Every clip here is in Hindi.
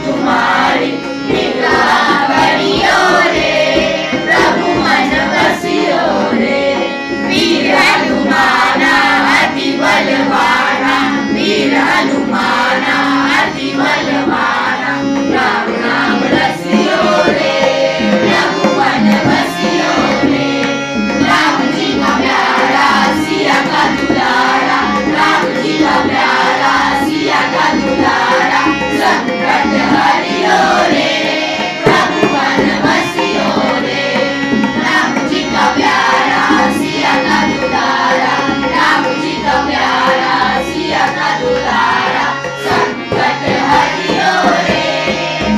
तुम्हारी कृपा बड़ियो रे, प्रभु मन बसियो रे। वीर हनुमाना अति बलवाना, वीर हनुमाना अति बलवाना, राम नाम रसियो रे, प्रभु मन बसियो रे। राम जी का प्यारा सिया का दुलारा, राम जी का प्यारा सिया का दुलारा, संकट हरियो रे, प्रभु मन बसियो रे। राम जी का प्यारा सिया का दुलारा, राम जी का प्यारा सिया का दुलारा, संकट हरियो रे,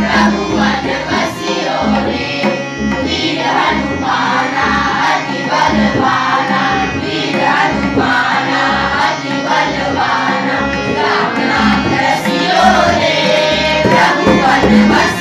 प्रभु मन बसियो रे। वीर हनुमाना अति बलवाना, वीर हनुमाना अति बलवाना, राम नाम रसियो रे, प्रभु मन बसियो